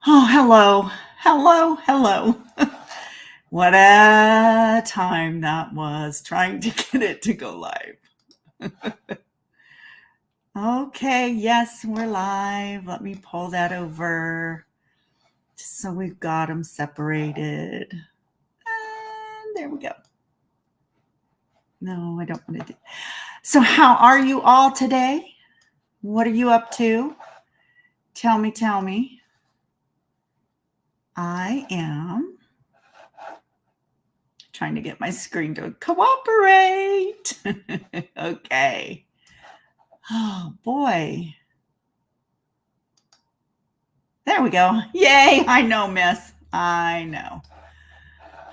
Oh, hello. Hello. Hello. What a time that was trying to get it to go live. Okay, yes, we're live. Let me pull that over just so we've got them separated. And there we go. No, I don't want to do. So, how are you all today? What are you up to? Tell me, tell me. I am trying to get my screen to cooperate. Okay. Oh, boy. There we go. Yay. I know, miss. I know.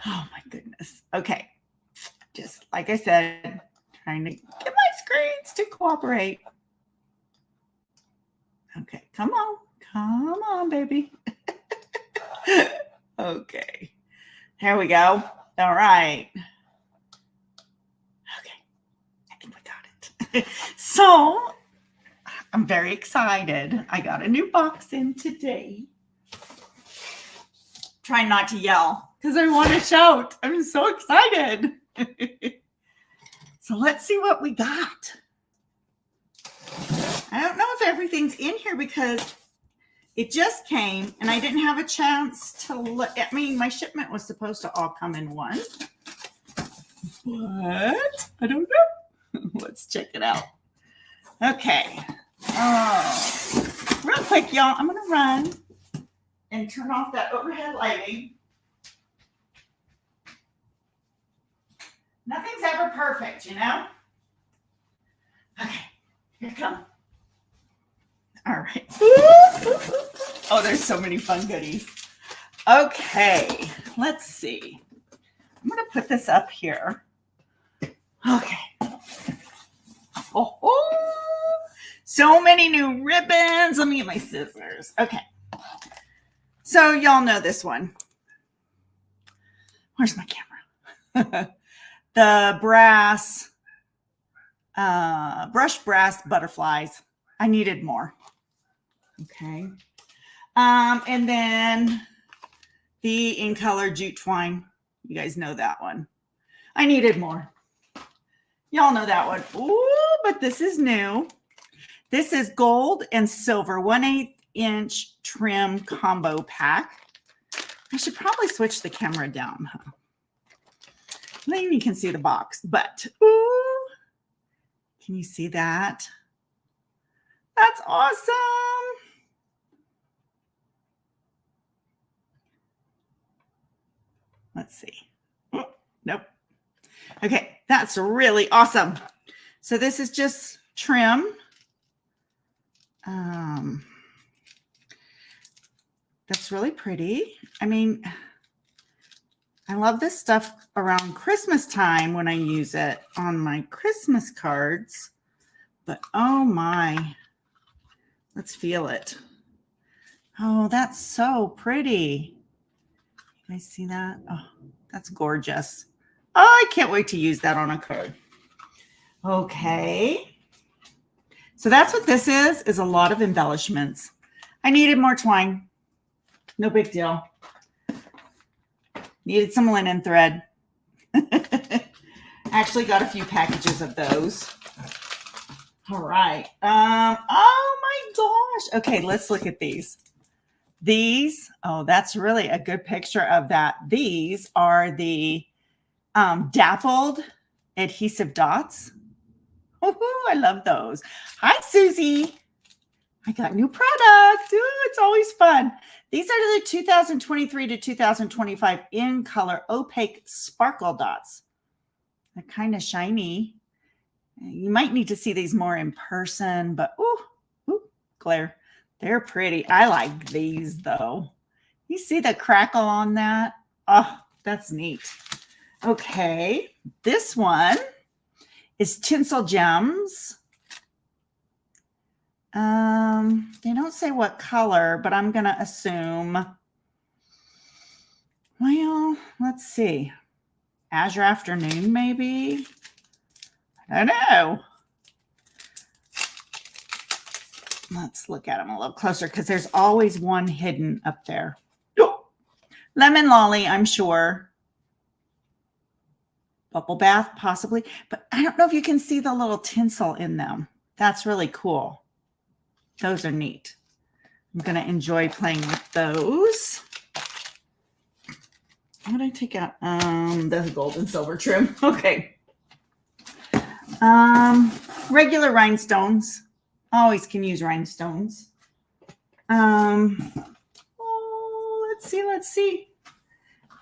Oh, my goodness. Okay. Just like I said, trying to get my screens to cooperate. Okay. Come on. Come on, baby. Okay. Here we go. All right. Okay. I think we got it. So I'm very excited. I got a new box in today. Try not to yell because I want to shout. I'm so excited. So let's see what we got. I don't know if everything's in here because it just came and I didn't have a chance to look. I mean, my shipment was supposed to all come in one. What? I don't know. Let's check it out. Okay. Oh, real quick, y'all. I'm going to run and turn off that overhead lighting. Nothing's ever perfect, you know? Okay, here it comes. All right. Oh, there's so many fun goodies. Okay, let's see. I'm going to put this up here. Okay. Oh, so many new ribbons. Let me get my scissors. Okay. So y'all know this one. Where's my camera? The brass, brushed brass butterflies. I needed more. Okay. And then the in color jute twine. You guys know that one. I needed more. Y'all know that one. Ooh, but this is new. This is gold and silver 1/8 inch trim combo pack. I should probably switch the camera down, huh? Then you can see the box, but ooh, can you see that? That's awesome. Let's see. Oh, nope. Okay, that's really awesome. So this is just trim. That's really pretty. I mean, I love this stuff around Christmas time when I use it on my Christmas cards. But oh my, let's feel it. Oh, that's so pretty. You guys see that? Oh, that's gorgeous. Oh, I can't wait to use that on a card. Okay. So that's what this is a lot of embellishments. I needed more twine. No big deal. Needed some linen thread. Actually got a few packages of those. All right. Oh my gosh. Okay, let's look at these. These, oh, that's really a good picture of that. These are the dappled adhesive dots. Oh, I love those. Hi, Susie. I got new product. Ooh, it's always fun. These are the 2023 to 2025 in color opaque sparkle dots. They're kind of shiny. You might need to see these more in person, but ooh, glare. They're pretty. I like these though. You see the crackle on that? Oh, that's neat. Okay, this one is Tinsel Gems. They don't say what color, but I'm going to assume, well, let's see. Azure Afternoon, maybe? I don't know. Let's look at them a little closer because there's always one hidden up there. Oh, lemon lolly, I'm sure. Bubble bath, possibly. But I don't know if you can see the little tinsel in them. That's really cool. Those are neat. I'm going to enjoy playing with those. How would I take out the gold and silver trim? Okay. Regular rhinestones. Always can use rhinestones. Let's see.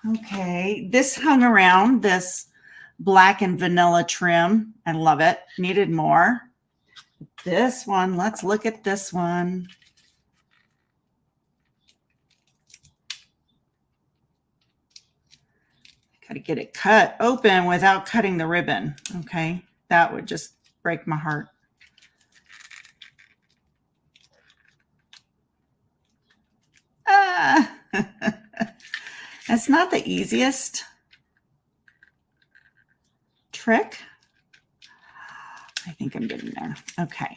Okay, this hung around, this black and vanilla trim. I love it. Needed more. This one, let's look at this one. Got to get it cut open without cutting the ribbon. Okay, that would just break my heart. That's not the easiest trick. I think I'm getting there. Okay.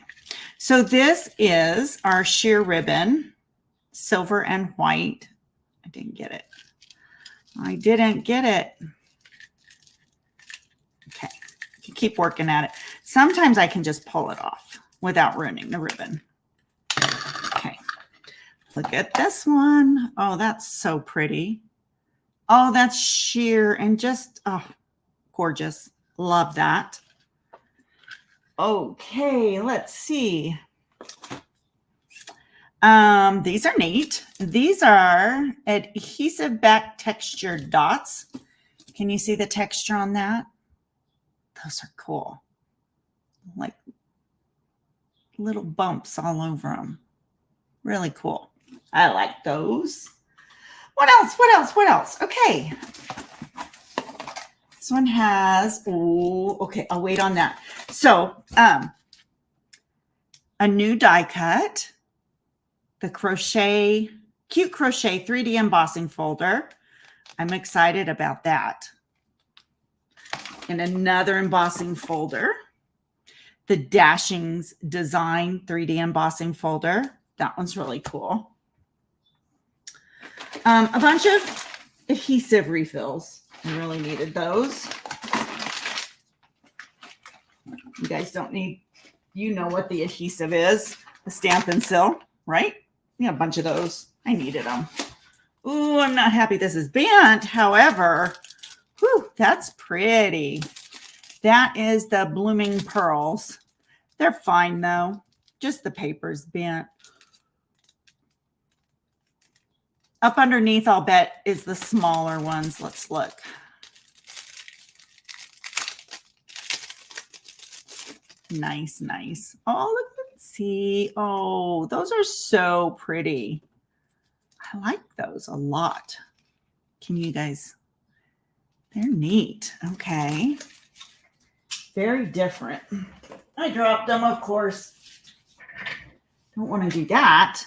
So this is our sheer ribbon, silver and white. I didn't get it. Okay. Keep working at it. Sometimes I can just pull it off without ruining the ribbon. Okay. Look at this one. Oh, that's so pretty. Oh, that's sheer and just, oh, gorgeous. Love that. Okay, let's see. These are neat. These are adhesive back textured dots. Can you see the texture on that? Those are cool. Like little bumps all over them. Really cool. I like those. What else? Okay. This one has, oh, okay, I'll wait on that. So, a new die cut, the cute crochet 3D embossing folder. I'm excited about that. And another embossing folder, the Dashings Design 3D embossing folder. That one's really cool. A bunch of adhesive refills. I really needed those. You guys don't need, you know what the adhesive is. The Stampin' Sil, right? Yeah, a bunch of those. I needed them. Ooh, I'm not happy this is bent. However, whew, that's pretty. That is the Blooming Pearls. They're fine though. Just the paper's bent. Up underneath, I'll bet, is the smaller ones. Let's look. Nice, nice. Oh, let's see. Oh, those are so pretty. I like those a lot. Can you guys? They're neat. Okay. Very different. I dropped them, of course. Don't want to do that.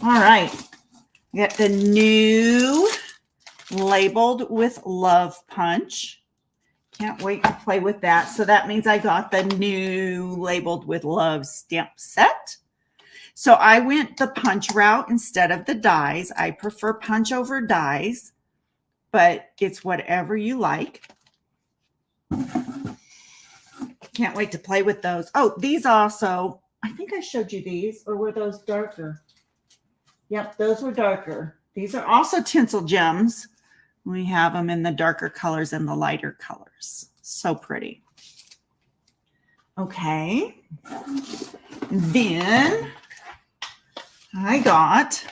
All right. I got the new Labeled with Love punch. Can't wait to play with that. So that means I got the new Labeled with Love stamp set. So I went the punch route instead of the dies. I prefer punch over dies, but it's whatever you like. Can't wait to play with those. Oh, these also, I think I showed you these, or were those darker? Yep, those were darker. These are also tinsel gems. We have them in the darker colors and the lighter colors. So pretty. Okay. Then I got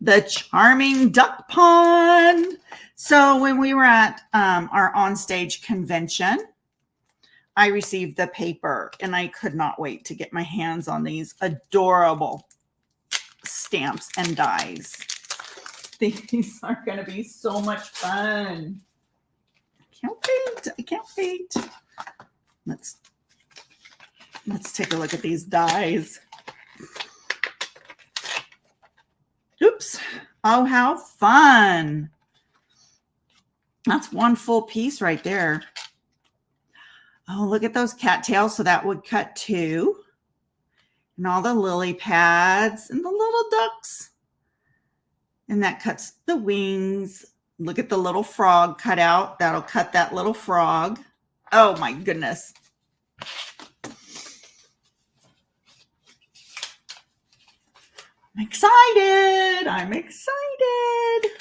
the Charming Duck Pond. So when we were at our onstage convention, I received the paper and I could not wait to get my hands on these adorable stamps and dies. These are going to be so much fun. I can't wait. Let's take a look at these dies. Oops. Oh, how fun. That's one full piece right there. Oh, look at those cattails. So that would cut 2. and all the lily pads and the little ducks. And that cuts the wings. Look at the little frog cut out. That'll cut that little frog. Oh my goodness. I'm excited. I'm excited.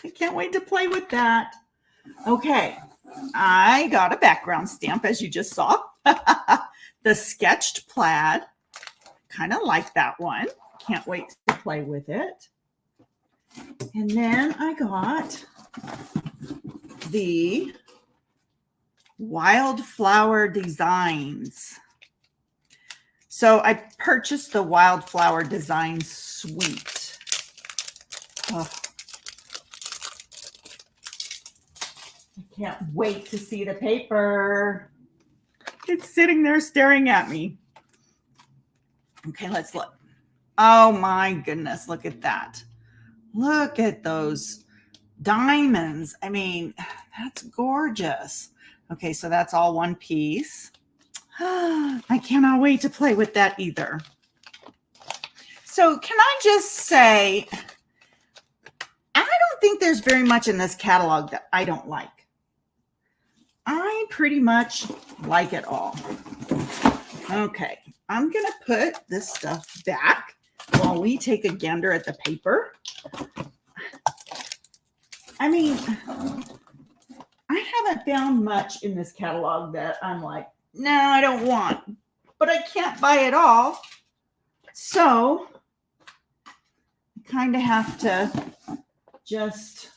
I can't wait to play with that. Okay. I got a background stamp, as you just saw. The sketched plaid. Kind of like that one. Can't wait to play with it. And then I got the Wildflower Designs. So I purchased the Wildflower Design Suite. Oh. I can't wait to see the paper. It's sitting there staring at me. Okay, let's look. Oh my goodness, look at that. Look at those diamonds. I mean, that's gorgeous. Okay, so that's all one piece. I cannot wait to play with that either. So can I just say, I don't think there's very much in this catalog that I don't like. I pretty much like it all. Okay, I'm going to put this stuff back while we take a gander at the paper. I mean, I haven't found much in this catalog that I'm like, no, I don't want, but I can't buy it all. So I kind of have to just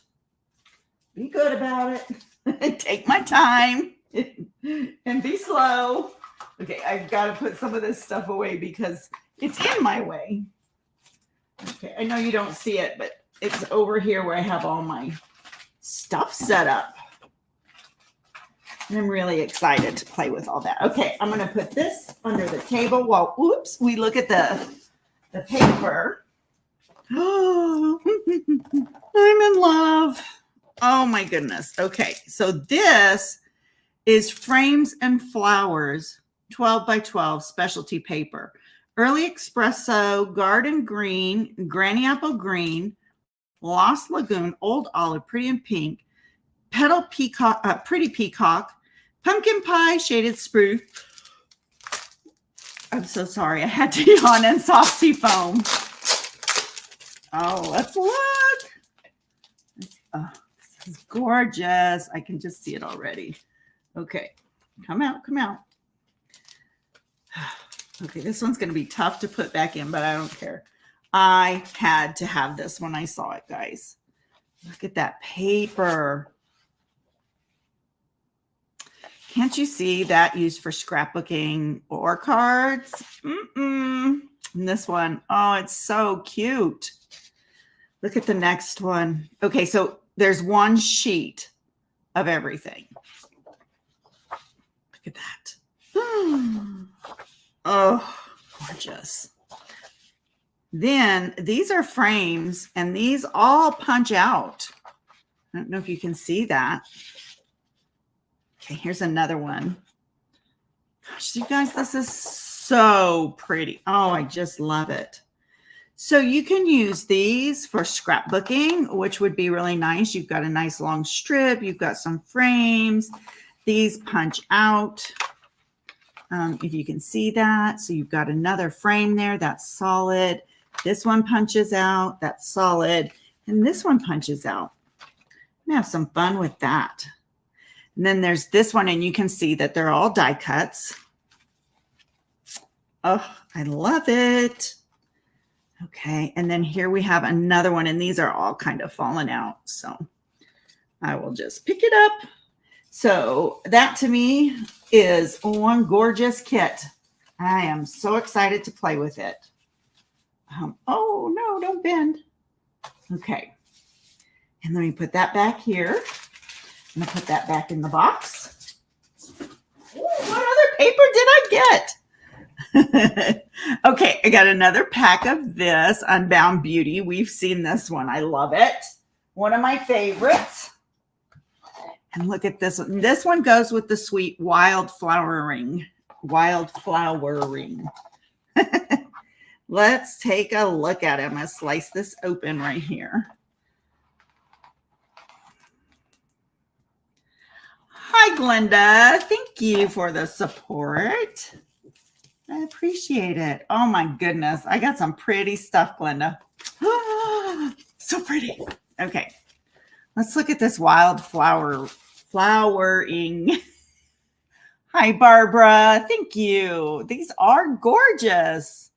be good about it, take my time and be slow. Okay, I've got to put some of this stuff away because it's in my way. Okay, I know you don't see it, but it's over here where I have all my stuff set up. And I'm really excited to play with all that. Okay, I'm going to put this under the table while, oops, we look at the paper. Oh, I'm in love. Oh my goodness. Okay, so this is Frames and Flowers 12 by 12 specialty paper. Early Espresso, Garden Green, Granny Apple Green, Lost Lagoon, Old Olive, Pretty in Pink, Petal Peacock, Pretty Peacock, Pumpkin Pie, Shaded Spruce. I'm so sorry. I had to yawn, and Softy Foam. Oh, let's look. Oh, this is gorgeous. I can just see it already. Okay, come out, come out. Okay, this one's going to be tough to put back in, but I don't care. I had to have this when I saw it, guys. Look at that paper. Can't you see that used for scrapbooking or cards? And this one, oh, it's so cute. Look at the next one. Okay, so there's one sheet of everything. Look at that. Oh, gorgeous. Then these are frames, and these all punch out. I don't know if you can see that. Okay, here's another one. Gosh, you guys, this is so pretty. Oh, I just love it. So you can use these for scrapbooking, which would be really nice. You've got a nice long strip. You've got some frames. These punch out. If you can see that. So you've got another frame there. That's solid. This one punches out. That's solid. And this one punches out. I'm gonna have some fun with that. And then there's this one, and you can see that they're all die cuts. Oh, I love it. Okay, and then here we have another one, and these are all kind of falling out. So I will just pick it up. So that to me is one gorgeous kit. I am so excited to play with it. Oh, no, don't bend. Okay, and let me put that back here. I'm going to put that back in the box. Ooh, what other paper did I get? Okay, I got another pack of this Unbound Beauty. We've seen this one. I love it. One of my favorites. And look at this one. This one goes with the sweet Wildflowering. Wildflowering. Let's take a look at it. I'm going to slice this open right here. Hi, Glenda. Thank you for the support. I appreciate it. Oh my goodness. I got some pretty stuff, Glenda. So pretty. Okay. Let's look at this wildflower flowering. Hi, Barbara. Thank you. These are gorgeous.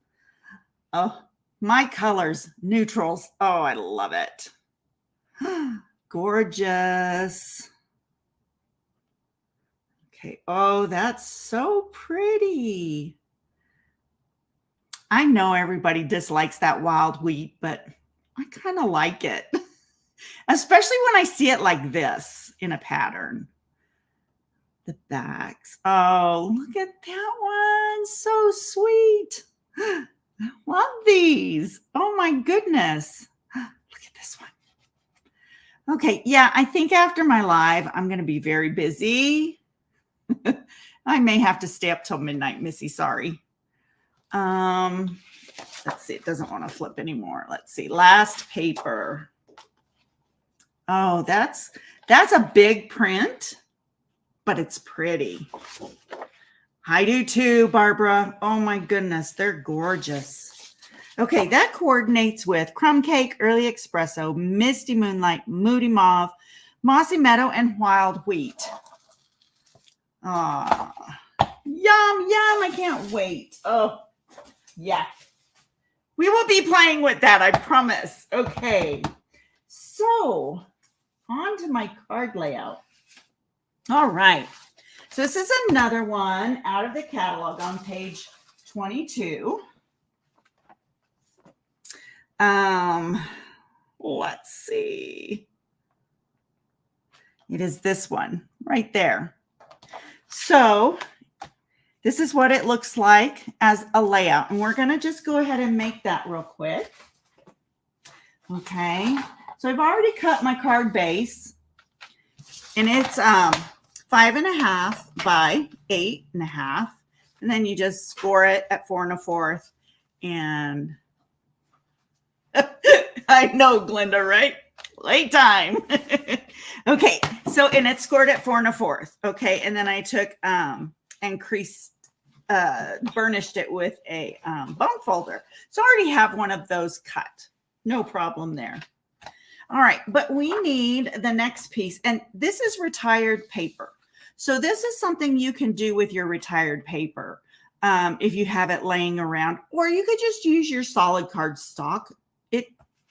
Oh, my colors, neutrals. Oh, I love it. Gorgeous. Okay. Oh, that's so pretty. I know everybody dislikes that wild wheat, but I kind of like it, especially when I see it like this in a pattern. The backs. Oh, look at that one. So sweet. I love these. Oh my goodness. Look at this one. Okay. Yeah, I think after my live, I'm going to be very busy. I may have to stay up till midnight, Missy. Sorry. Let's see. It doesn't want to flip anymore. Let's see. Last paper. Oh, that's a big print, but it's pretty. I do too, Barbara. Oh my goodness. They're gorgeous. Okay. That coordinates with Crumb Cake, Early Espresso, Misty Moonlight, Moody Mauve, Mossy Meadow, and Wild Wheat. Oh, yum, yum. I can't wait. Oh, yeah. We will be playing with that, I promise. Okay. So, on to my card layout. All right. So, this is another one out of the catalog on page 22. Let's see. It is this one right there. So, this is what it looks like as a layout. And we're going to just go ahead and make that real quick. Okay. So I've already cut my card base. And it's 5.5 by 8.5. And then you just score it at 4 1/4. And I know, Glenda, right? Late time. Okay. So, and it's scored at 4 1/4. Okay. And then I took and burnished it with a bone folder. So I already have one of those cut. No problem there. All right, but we need the next piece, and this is retired paper. So this is something you can do with your retired paper if you have it laying around, or you could just use your solid card stock. It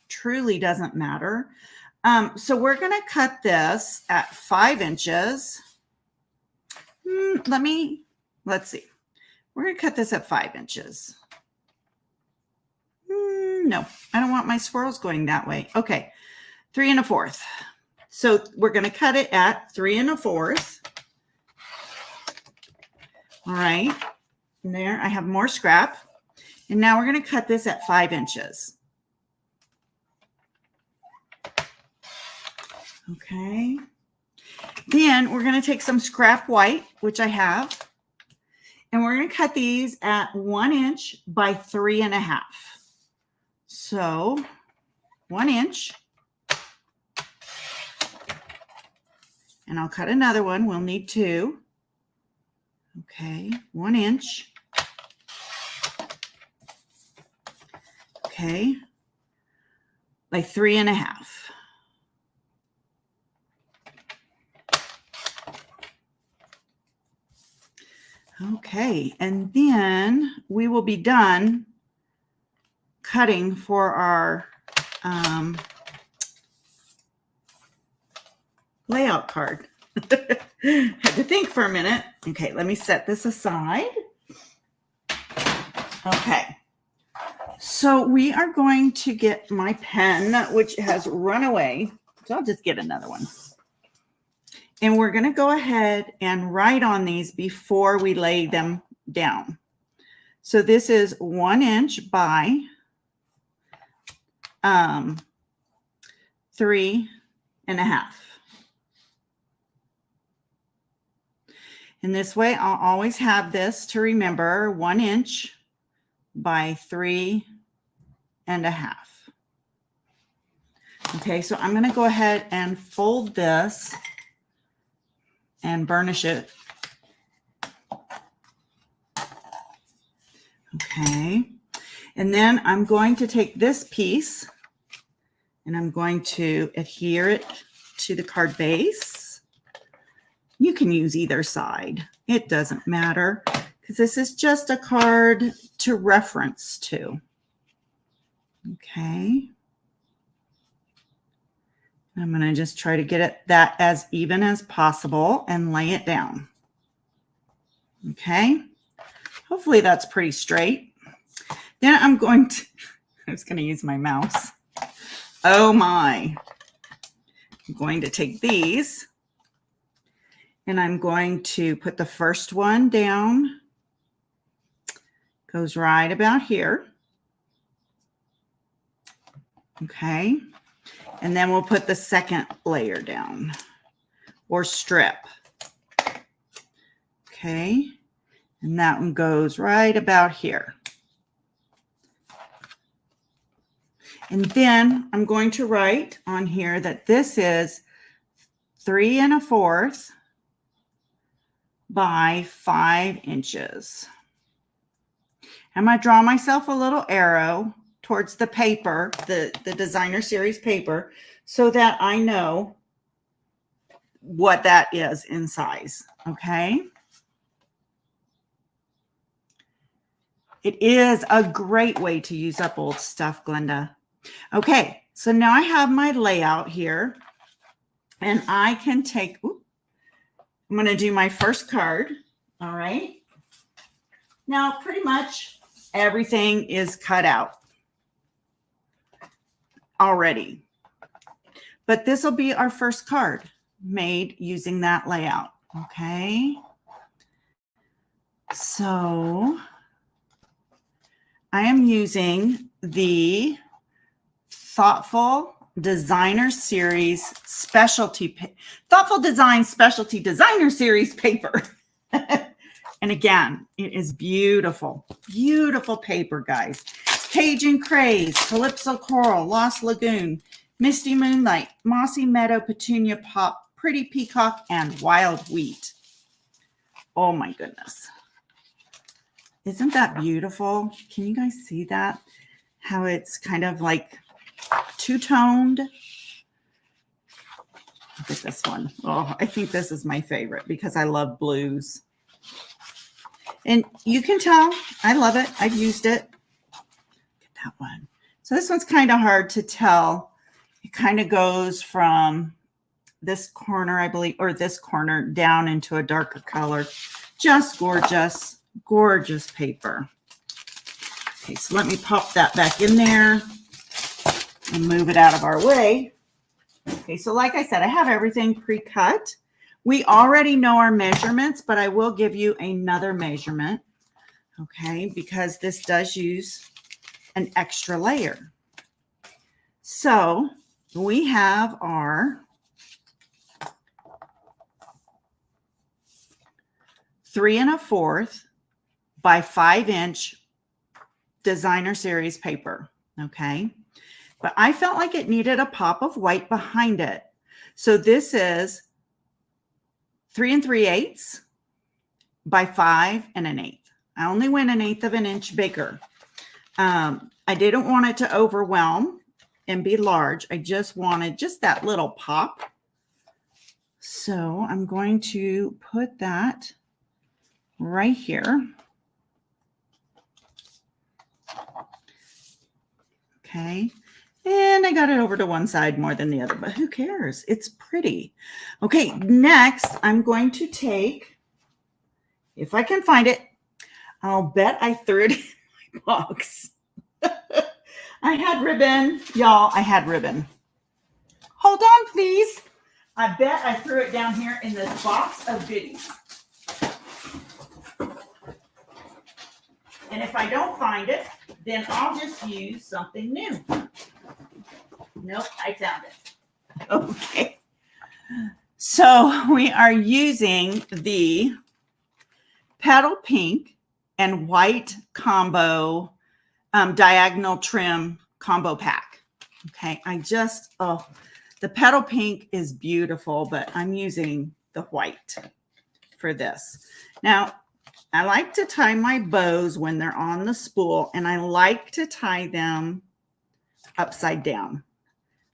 truly doesn't matter. So we're going to cut this at 5 inches. Let's see. We're going to cut this at 5 inches. No, I don't want my swirls going that way. Okay, 3 1/4. So we're going to cut it at 3 1/4. All right, and there I have more scrap. And now we're going to cut this at 5 inches. Okay. Then we're going to take some scrap white, which I have. And we're going to cut these at 1 inch by 3 1/2. So 1 inch. And I'll cut another one. We'll need 2. Okay, 1 inch. Okay, by 3 1/2. Okay, and then we will be done cutting for our layout card. Had to think for a minute. Okay, let me set this aside. Okay, so we are going to get my pen, which has run away. So I'll just get another one. And we're going to go ahead and write on these before we lay them down. So this is 1 inch by 3 1/2. And this way I'll always have this to remember, 1 inch by 3 and a half. Okay, so I'm going to go ahead and fold this and burnish it. Okay, and then I'm going to take this piece and I'm going to adhere it to the card base. You can use either side. It doesn't matter because this is just a card to reference to. Okay. I'm going to just try to get that as even as possible and lay it down. Okay. Hopefully that's pretty straight. Then I'm going to, I was going to use my mouse. Oh my. I'm going to take these and I'm going to put the first one down. Goes right about here. Okay. And then we'll put the second layer down or strip. Okay. And that one goes right about here. And then I'm going to write on here that this is 3 1/4 by 5 inches. I'm going to draw myself a little arrow towards the paper, the designer series paper, so that I know what that is in size. Okay. It is a great way to use up old stuff, Glenda. Okay, so now I have my layout here and I can take, I'm going to do my first card. All right. Now, pretty much everything is cut out already, but this will be our first card made using that layout. Okay. So I am using the Thoughtful Designer Series Thoughtful Design Specialty Designer Series paper. And again, it is beautiful, beautiful paper, guys. Cajun Craze, Calypso Coral, Lost Lagoon, Misty Moonlight, Mossy Meadow, Petunia Pop, Pretty Peacock, and Wild Wheat. Oh my goodness. Isn't that beautiful? Can you guys see that? How it's kind of like two-toned. Look at this one. Oh, I think this is my favorite because I love blues. And you can tell I love it. I've used it. Look at that one. So this one's kind of hard to tell. It kind of goes from this corner, I believe, or this corner down into a darker color. Just gorgeous, gorgeous paper. Okay, so let me pop that back in there and move it out of our way. Okay, so like I said, I have everything pre-cut. We already know our measurements, but I will give you another measurement, okay, because this does use an extra layer. So we have our 3 1/4 by 5 inch designer series paper, okay? But I felt like it needed a pop of white behind it. So this is 3 3/8 by 5 1/8. I only went 1/8 of an inch bigger. I didn't want it to overwhelm and be large. I just wanted just that little pop. So I'm going to put that right here. Okay. And I got it over to one side more than the other, but who cares? It's pretty. Okay, next I'm going to take, if I can find it, I'll bet I threw it in my box. I had ribbon, y'all, I had ribbon. Hold on, please. I bet I threw it down here in this box of goodies. And if I don't find it, then I'll just use something new. Nope, I found it. Okay. So we are using the Petal Pink and White combo diagonal trim combo pack. Okay, the petal pink is beautiful, but I'm using the white for this. Now, I like to tie my bows when they're on the spool, and I like to tie them upside down.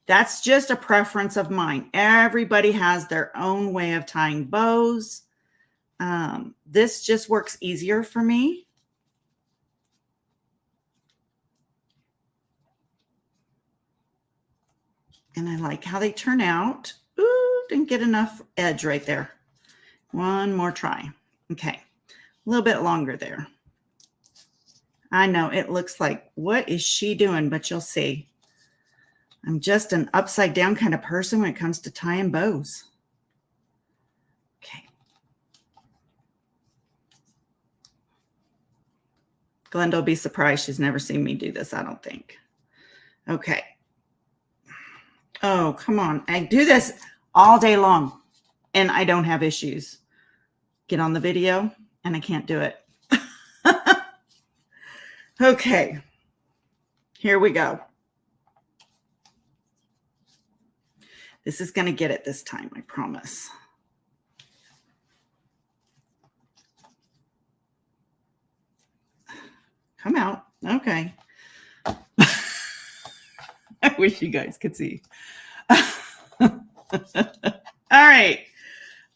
That's just a preference of mine. Everybody has their own way of tying bows. This just works easier for me. And I like how they turn out. Ooh, didn't get enough edge right there. One more try. Okay, a little bit longer there. I know it looks like, what is she doing? But you'll see. I'm just an upside down kind of person when it comes to tying bows. Okay. Glenda will be surprised. She's never seen me do this, I don't think. Okay. Oh, come on. I do this all day long and I don't have issues. Get on the video and I can't do it. Okay. Here we go. This is going to get it this time, I promise. Come out. Okay. I wish you guys could see. All right.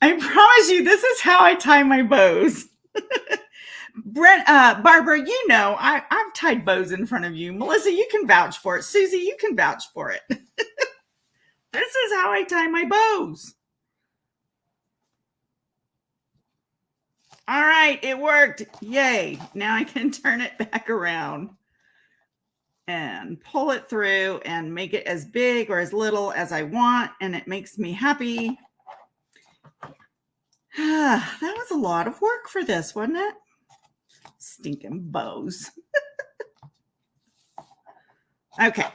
I promise you, this is how I tie my bows. Barbara, you know, I've tied bows in front of you. Melissa, you can vouch for it. Susie, you can vouch for it. This is how I tie my bows. All right, it worked. Yay. Now I can turn it back around and pull it through and make it as big or as little as I want. And it makes me happy. That was a lot of work for this, wasn't it? Stinking bows. Okay.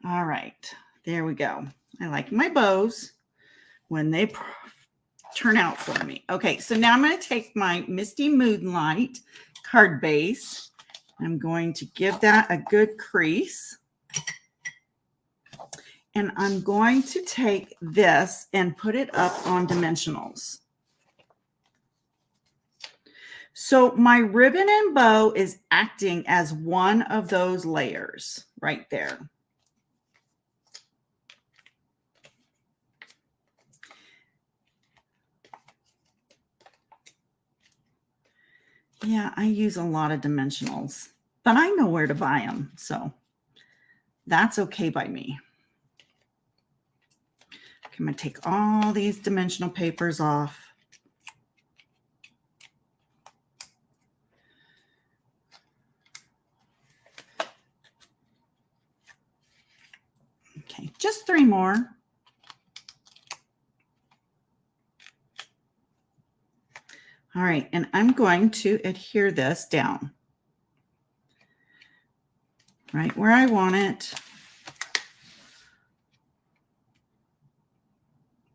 All right. There we go. I like my bows when they turn out for me. Okay. So now I'm going to take my Misty Moonlight card base. I'm going to give that a good crease. And I'm going to take this and put it up on dimensionals. So my ribbon and bow is acting as one of those layers right there. Yeah, I use a lot of dimensionals, but I know where to buy them. So that's okay by me. Okay, I'm going to take all these dimensional papers off. Okay, just 3 more. All right, and I'm going to adhere this down right where I want it.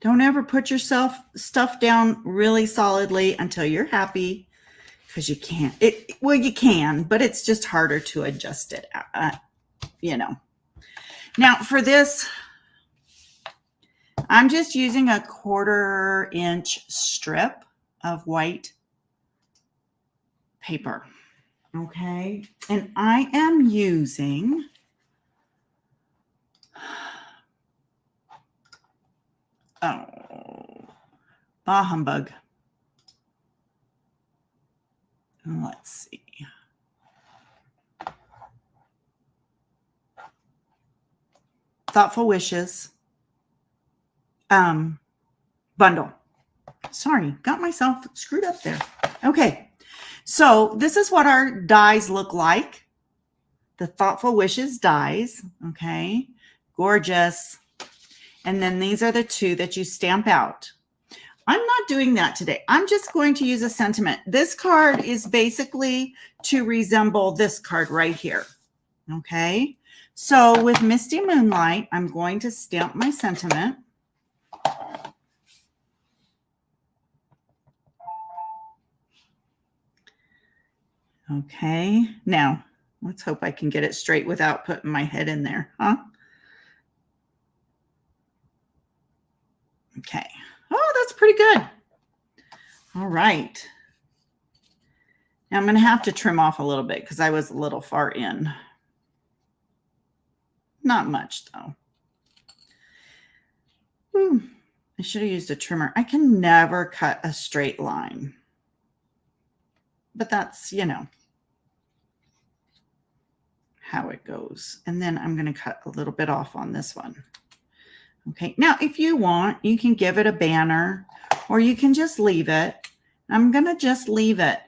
Don't ever put yourself stuff down really solidly until you're happy, because you can't. Well, you can, but it's just harder to adjust it, you know. Now for this, I'm just using a 1/4 inch strip of white paper. Okay. And I am using bah humbug. Let's see. Thoughtful Wishes bundle. Sorry, got myself screwed up there. Okay, so this is what our dies look like. The Thoughtful Wishes dies. Okay, gorgeous. And then these are the 2 that you stamp out. I'm not doing that today. I'm just going to use a sentiment. This card is basically to resemble this card right here. Okay, so with Misty Moonlight, I'm going to stamp my sentiment. Okay, now Let's hope I can get it straight without putting my head in there, huh? Okay. Oh, that's pretty good. All right. Now I'm going to have to trim off a little bit because I was a little far in. Not much, though. I should have used a trimmer. I can never cut a straight line. But that's, you know, how it goes. And then I'm going to cut a little bit off on this one. Okay, now if you want, you can give it a banner or you can just leave it. I'm going to just leave it.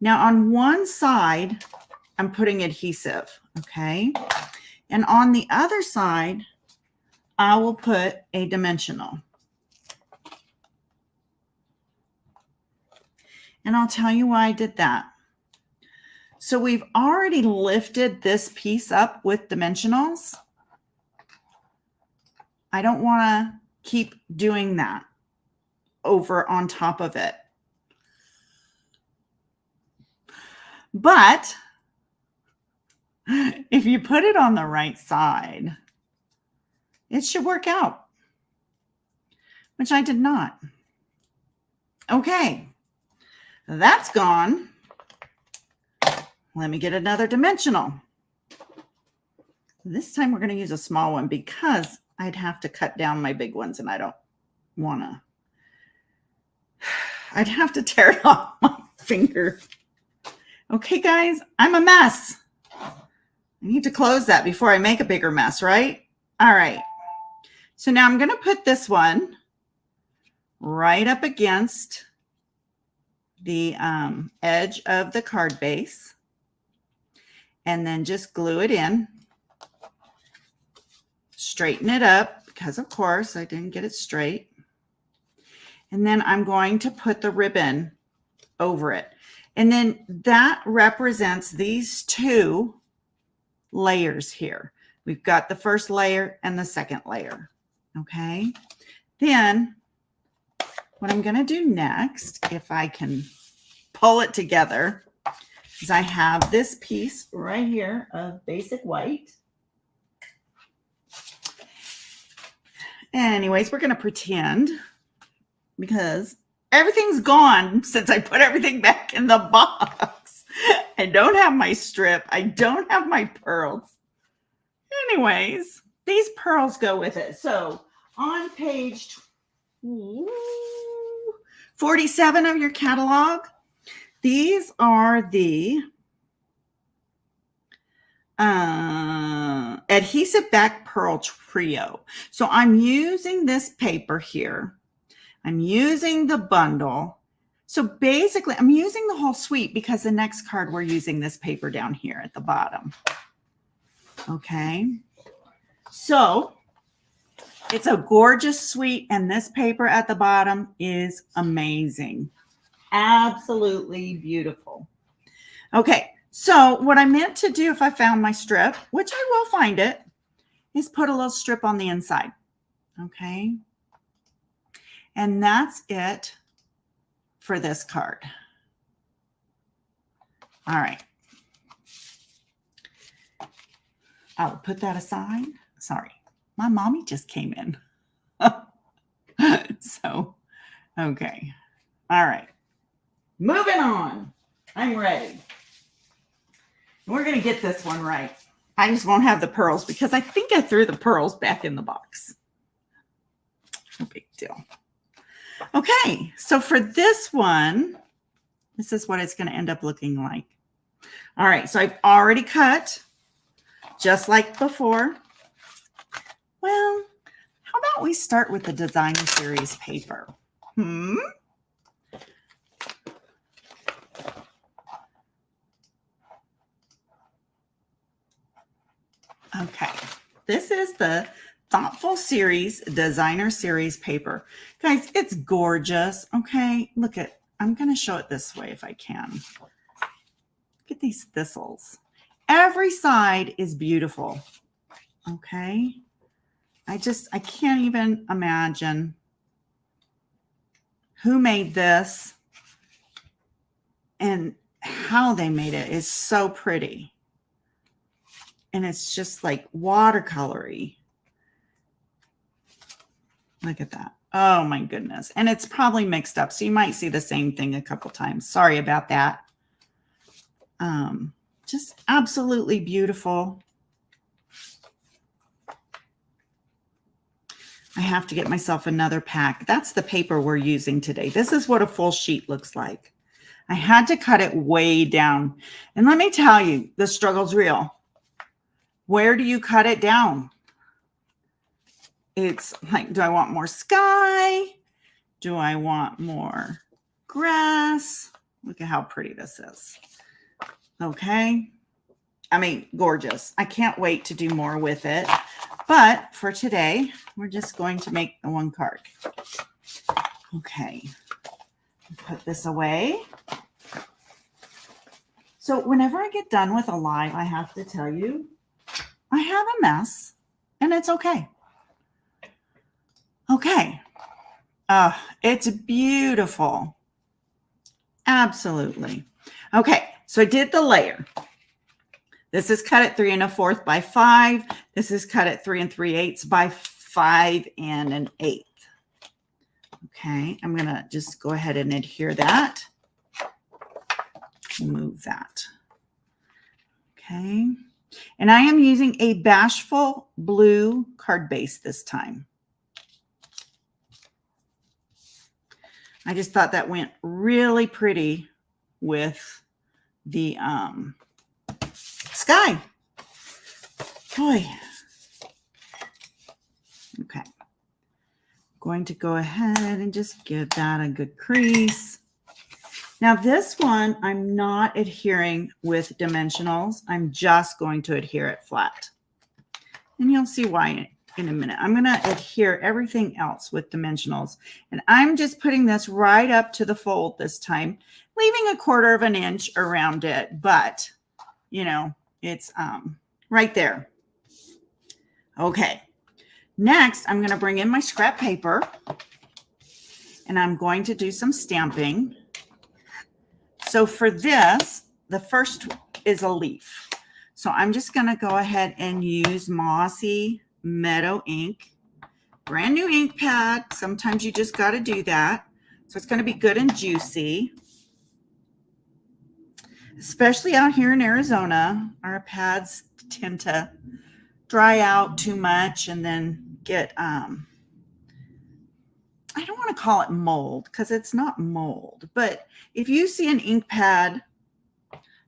Now on one side, I'm putting adhesive, okay? And on the other side, I will put a dimensional. And I'll tell you why I did that. So we've already lifted this piece up with dimensionals. I don't want to keep doing that over on top of it. But if you put it on the right side, it should work out, which I did not. Okay, that's gone. Let me get another dimensional. This time we're going to use a small one because I'd have to cut down my big ones and I don't want to. I'd have to tear it off my finger. Okay, guys, I'm a mess. I need to close that before I make a bigger mess, right? All right. So now I'm going to put this one right up against the edge of the card base and then just glue it in. Straighten it up because, of course, I didn't get it straight. And then I'm going to put the ribbon over it. And then that represents these two layers here. We've got the first layer and the second layer. Okay. Then what I'm going to do next, if I can pull it together, is I have this piece right here of basic white. Anyways, we're going to pretend because everything's gone since I put everything back in the box. I don't have my strip. I don't have my pearls. Anyways, these pearls go with it. So on page 47 of your catalog, these are the adhesive back pearl trio. So I'm using this paper here. I'm using the bundle. So basically, I'm using the whole suite because the next card we're using this paper down here at the bottom. Okay. So it's a gorgeous suite, and this paper at the bottom is amazing. Absolutely beautiful. Okay. So what I meant to do if I found my strip, which I will find it, is put a little strip on the inside. Okay. And that's it for this card. All right. I'll put that aside. Sorry, my mommy just came in. So, okay. All right. Moving on. I'm ready. We're going to get this one right. I just won't have the pearls because I think I threw the pearls back in the box. No big deal. Okay, so for this one, this is what it's going to end up looking like. All right, so I've already cut just like before. Well, how about we start with the designer series paper? Okay, this is the Thoughtful Series Designer Series paper. Guys, it's gorgeous. Okay, look at, I'm going to show it this way if I can. Look at these thistles. Every side is beautiful. Okay, I can't even imagine who made this and how they made it. It's so pretty. and it's just like watercolory. Look at that. Oh my goodness. And it's probably mixed up. So you might see the same thing a couple times. Sorry about that. Just absolutely beautiful. I have to get myself another pack. That's the paper we're using today. This is what a full sheet looks like. I had to cut it way down. And let me tell you, the struggle's real. Where do you cut it down? It's like, do I want more sky? Do I want more grass? Look at how pretty this is. Okay. I mean, gorgeous. I can't wait to do more with it. But for today, we're just going to make the one card. Okay. Put this away. So whenever I get done with a live, I have to tell you, I have a mess and it's okay. Okay. It's beautiful. Absolutely. Okay. So I did the layer. This is cut at 3 1/4 by 5. This is cut at 3 3/8 by 5 1/8. Okay. I'm going to just go ahead and adhere that. Move that. Okay. And I am using a Bashful blue card base this time. I just thought that went really pretty with the sky. Boy. Okay. Going to go ahead and just give that a good crease. Now this one, I'm not adhering with dimensionals. I'm just going to adhere it flat. And you'll see why in a minute. I'm going to adhere everything else with dimensionals. And I'm just putting this right up to the fold this time, leaving a 1/4 of an inch around it. But, you know, it's right there. Okay. Next, I'm going to bring in my scrap paper. And I'm going to do some stamping. So for this, the first is a leaf. So I'm just going to go ahead and use Mossy Meadow ink. Brand new ink pad. Sometimes you just got to do that. So it's going to be good and juicy. Especially out here in Arizona, our pads tend to dry out too much and then get, I don't want to call it mold because it's not mold. But if you see an ink pad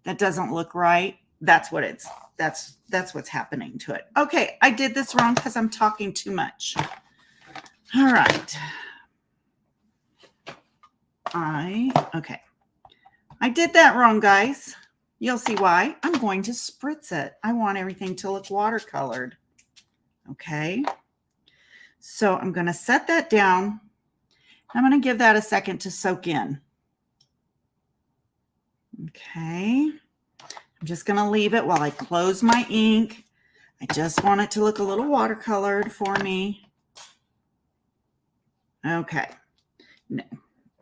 that doesn't look right, that's what it's, that's what's happening to it. Okay, I did this wrong because I'm talking too much. All right. Okay. I did that wrong, guys. You'll see why. I'm going to spritz it. I want everything to look watercolored. Okay. So I'm going to set that down. I'm going to give that a second to soak in. Okay. I'm just going to leave it while I close my ink. I just want it to look a little watercolored for me. Okay. No.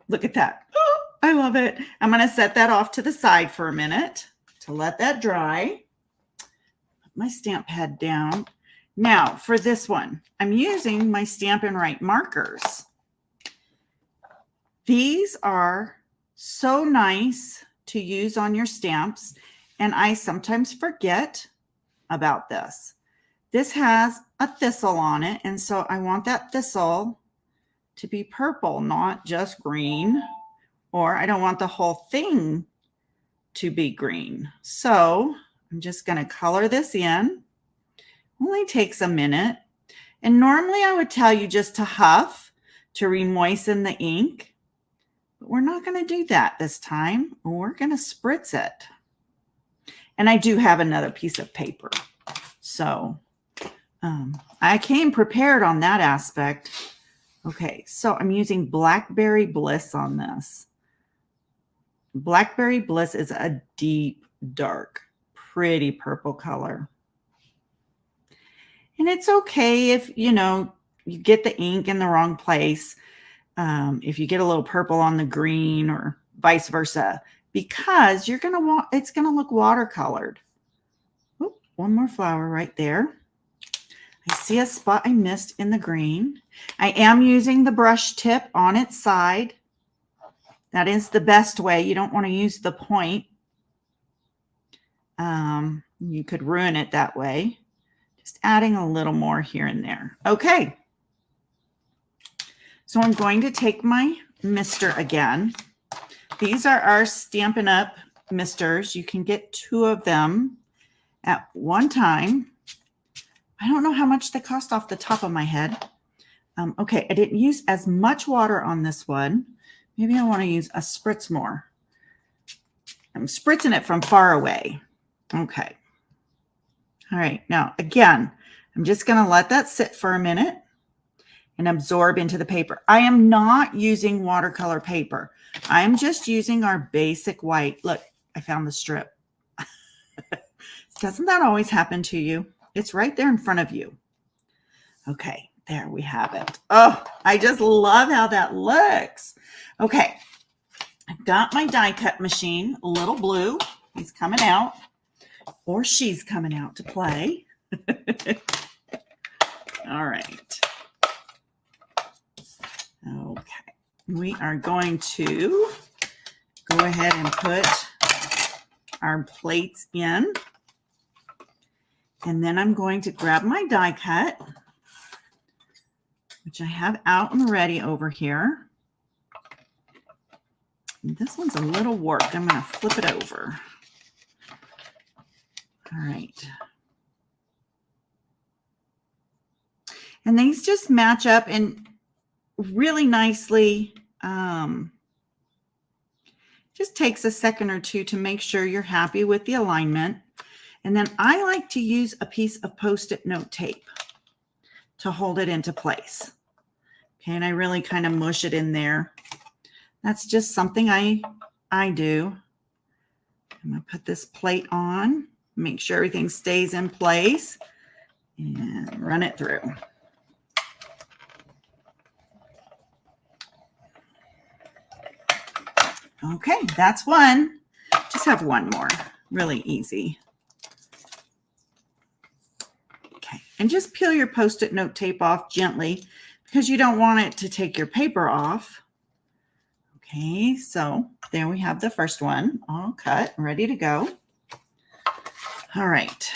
Look at that. Oh, I love it. I'm going to set that off to the side for a minute to let that dry. Put my stamp pad down. Now for this one, I'm using my Stampin' Write markers. These are so nice to use on your stamps, and I sometimes forget about this. This has a thistle on it, and so I want that thistle to be purple, not just green, or I don't want the whole thing to be green. So I'm just going to color this in. Only takes a minute. And normally I would tell you just to huff to remoisten the ink, but we're not going to do that this time. We're going to spritz it. And I do have another piece of paper. So I came prepared on that aspect. Okay, so I'm using Blackberry Bliss on this. Blackberry Bliss is a deep, dark, pretty purple color. And it's okay if, you know, you get the ink in the wrong place. If you get a little purple on the green or vice versa, because you're going to want, it's going to look watercolored. Oop, one more flower right there. I see a spot I missed in the green. I am using the brush tip on its side. That is the best way. You don't want to use the point. You could ruin it that way. Just adding a little more here and there. Okay. So I'm going to take my mister again. These are our Stampin' Up! Misters. You can get 2 of them at one time. I don't know how much they cost off the top of my head. Okay, I didn't use as much water on this one. Maybe I want to use a spritz more. I'm spritzing it from far away. Okay. All right, now again, I'm just going to let that sit for a minute and absorb into the paper. I am not using watercolor paper. I'm just using our basic white. Look, I found the strip. Doesn't that always happen to you? It's right there in front of you. Okay, there we have it. Oh, I just love how that looks. Okay, I've got my die cut machine, Little Blue. He's coming out, or she's coming out to play. All right. Okay, we are going to go ahead and put our plates in. And then I'm going to grab my die cut, which I have out and ready over here. And this one's a little warped. I'm going to flip it over. All right. And these just match up and really nicely. Just takes a second or two to make sure you're happy with the alignment. And then I like to use a piece of Post-it note tape to hold it into place. Okay, and I really kind of mush it in there. That's just something I do. I'm going to put this plate on, make sure everything stays in place, and run it through. Okay, that's one. Just have one more. Really easy. Okay, and just peel your Post-it note tape off gently because you don't want it to take your paper off. Okay, so there we have the first one all cut, ready to go. All right.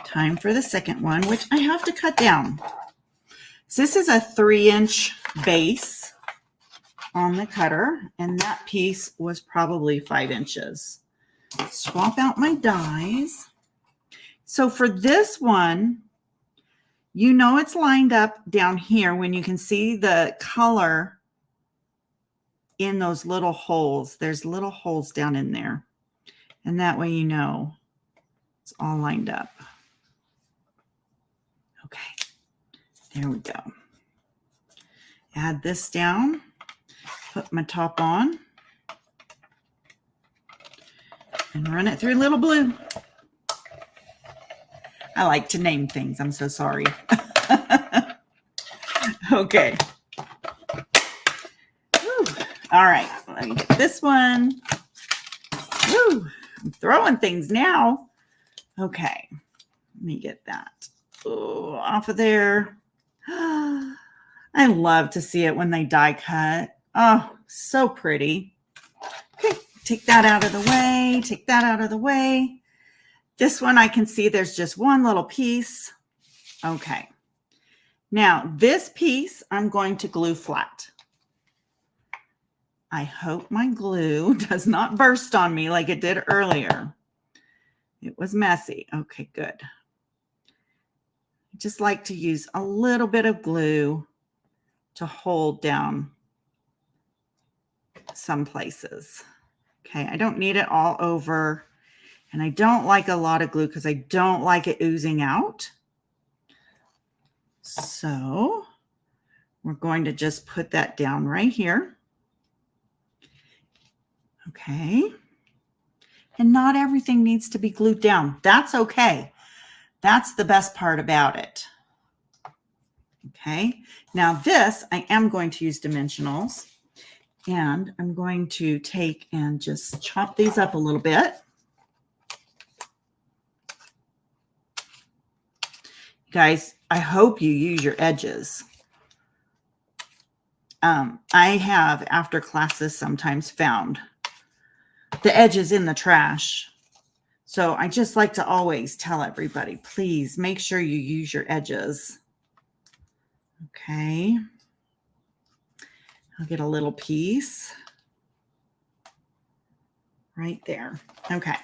Time for the second one, which I have to cut down. So this is a 3-inch base on the cutter, and that piece was probably 5 inches. Swap out my dies. So for this one, you know it's lined up down here when you can see the color in those little holes. There's little holes down in there. And that way you know it's all lined up. Okay, there we go. Add this down, put my top on, and run it through Little Blue. I like to name things. I'm so sorry. Okay. Woo. All right. Let me get this one. Woo. I'm throwing things now. Okay. Let me get that off of there. I love to see it when they die cut. Oh, so pretty. Okay. Take that out of the way. Take that out of the way. This one I can see there's just one little piece. Okay. Now this piece I'm going to glue flat. I hope my glue does not burst on me like it did earlier. It was messy. Okay, good. I just like to use a little bit of glue to hold down some places. Okay, I don't need it all over. And I don't like a lot of glue because I don't like it oozing out. So we're going to just put that down right here. Okay. And not everything needs to be glued down. That's okay. That's the best part about it. Okay. Now this, I am going to use dimensionals. And I'm going to take and just chop these up a little bit. Guys, I hope you use your edges. I have, after classes, sometimes found the edges in the trash. So I just like to always tell everybody, please make sure you use your edges. Okay. I'll get a little piece right there. Okay.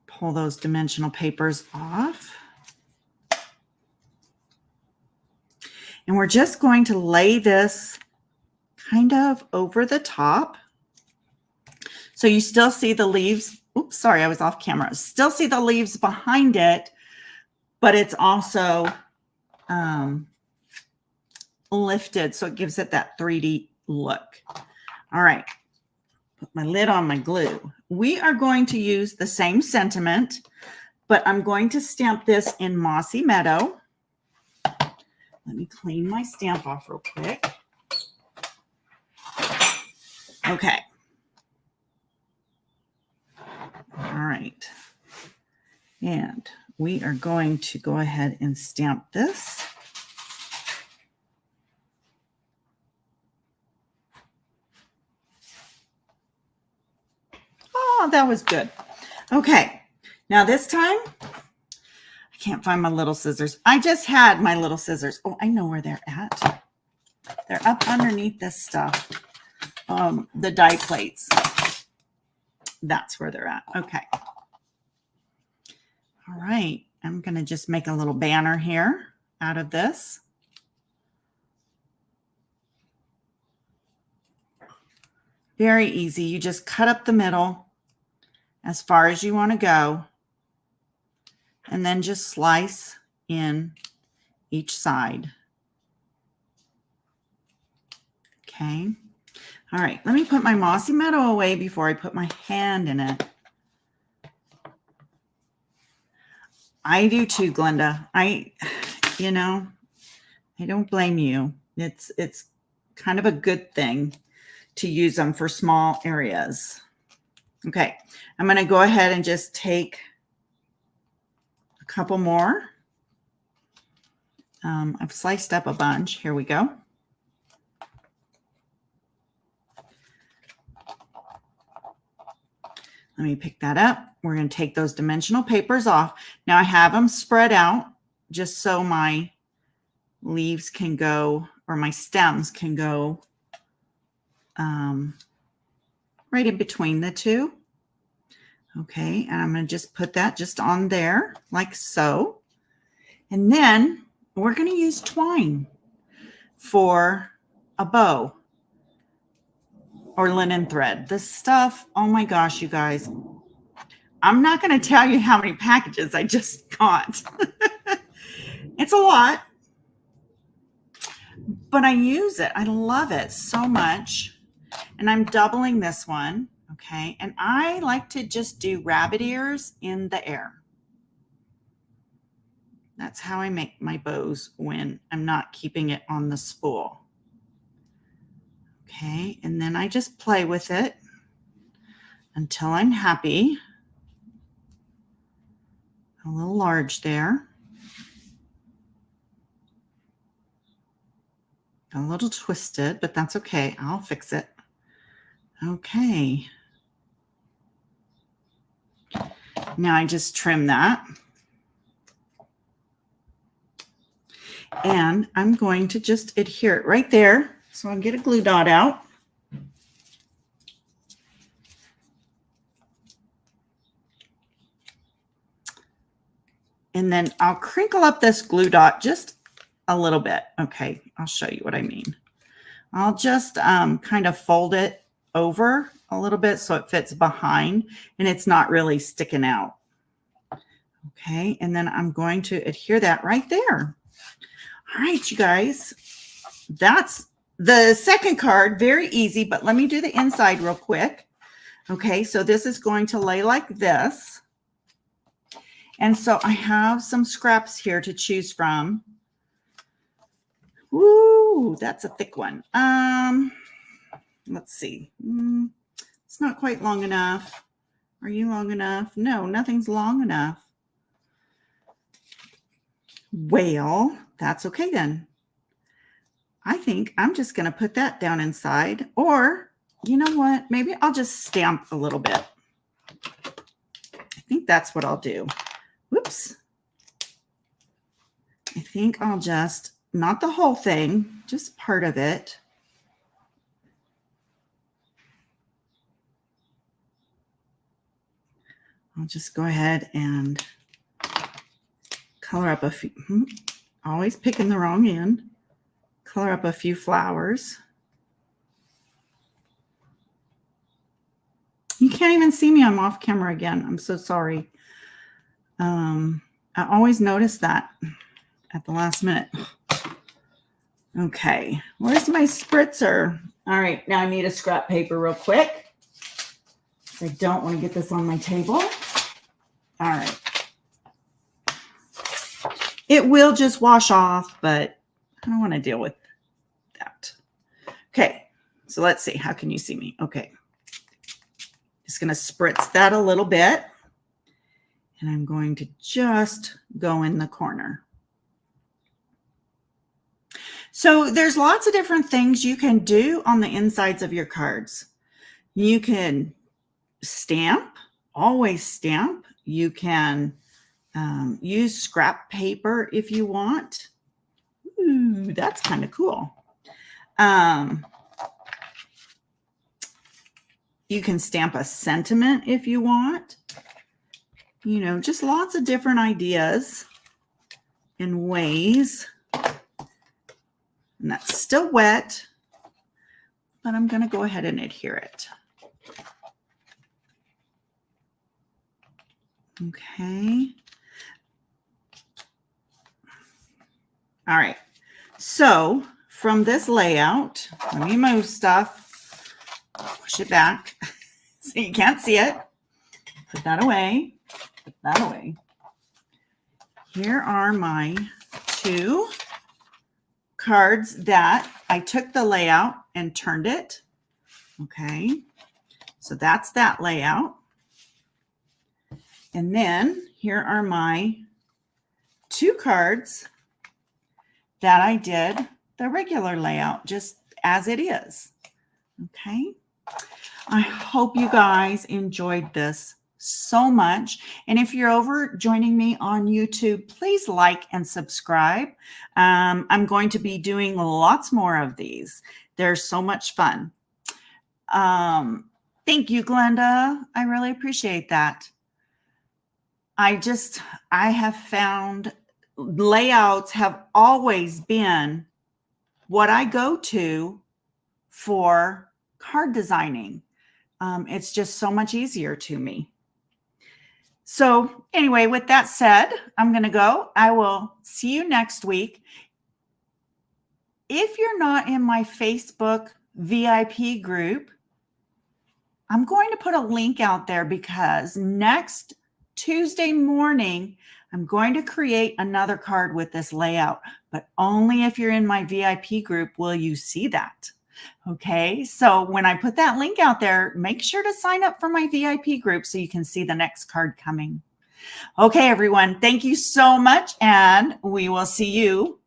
Pull those dimensional papers off. And we're just going to lay this kind of over the top. So you still see the leaves. Oops, sorry, I was off camera. Still see the leaves behind it, but it's also lifted, so it gives it that 3D look. All right, put my lid on my glue. We are going to use the same sentiment, but I'm going to stamp this in Mossy Meadow. Let me clean my stamp off real quick. Okay. All right. And we are going to go ahead and stamp this. Oh, that was good. Okay. Now this time, I can't find my little scissors. I just had my little scissors. Oh, I know where they're at. They're up underneath this stuff. The die plates. That's where they're at. Okay. All right. I'm going to just make a little banner here out of this. Very easy. You just cut up the middle as far as you want to go. And then just slice in each side. Okay. All right. Let me put my Mossy Meadow away before I put my hand in it. I do too, Glenda. I don't blame you. It's kind of a good thing to use them for small areas. Okay. I'm going to go ahead and just take a couple more. I've sliced up a bunch. Here we go. Let me pick that up. We're going to take those dimensional papers off. Now I have them spread out just so my leaves can go, or my stems can go right in between the two. Okay, and I'm going to just put that just on there like so. And then we're going to use twine for a bow or linen thread. This stuff, oh my gosh, you guys. I'm not going to tell you how many packages I just got. It's a lot, but I use it. I love it so much. And I'm doubling this one. Okay. And I like to just do rabbit ears in the air. That's how I make my bows when I'm not keeping it on the spool. Okay. And then I just play with it until I'm happy. A little large there. A little twisted, but that's okay. I'll fix it. Okay. Now I just trim that. And I'm going to just adhere it right there. So I'll get a glue dot out. And then I'll crinkle up this glue dot just a little bit. Okay, I'll show you what I mean. I'll just kind of fold it over a little bit so it fits behind and it's not really sticking out. Okay, and then I'm going to adhere that right there. All right, you guys, that's the second card. Very easy, but let me do the inside real quick. Okay, so this is going to lay like this. And so I have some scraps here to choose from. Woo, that's a thick one. Let's see. It's not quite long enough. Are you long enough? No, nothing's long enough. Well, that's okay then. I think I'm just going to put that down inside, or you know what? Maybe I'll just stamp a little bit. I think that's what I'll do. Whoops. I think I'll just, not the whole thing, just part of it. I'll just go ahead and color up a few, always picking the wrong end. Color up a few flowers. You can't even see me. I'm off camera again. I'm so sorry. I always notice that at the last minute. Okay, where's my spritzer? All right, now I need a scrap paper real quick. I don't want to get this on my table. All right. It will just wash off, but I don't want to deal with that. Okay, so let's see. How can you see me? Okay. Just going to spritz that a little bit. And I'm going to just go in the corner. So there's lots of different things you can do on the insides of your cards. You can stamp, always stamp. You can use scrap paper if you want. Ooh, that's kind of cool. You can stamp a sentiment if you want. You know, just lots of different ideas and ways. And that's still wet, but I'm going to go ahead and adhere it. Okay. All right. So from this layout, let me move stuff, push it back so you can't see it. Put that away. Put that away. Here are my 2 cards that I took the layout and turned it. Okay. So that's that layout. And then here are my 2 cards that I did the regular layout, just as it is. Okay. I hope you guys enjoyed this so much. And if you're over joining me on YouTube, please like and subscribe. I'm going to be doing lots more of these. They're so much fun. Thank you, Glenda. I really appreciate that. I have found layouts have always been what I go to for card designing. It's just so much easier to me. So anyway, with that said, I'm going to go. I will see you next week. If you're not in my Facebook VIP group, I'm going to put a link out there because next Tuesday morning, I'm going to create another card with this layout, but only if you're in my VIP group will you see that. Okay, so when I put that link out there, make sure to sign up for my VIP group so you can see the next card coming. Okay, everyone, thank you so much, and we will see you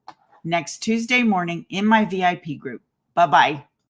next Tuesday morning in my VIP group. Bye-bye.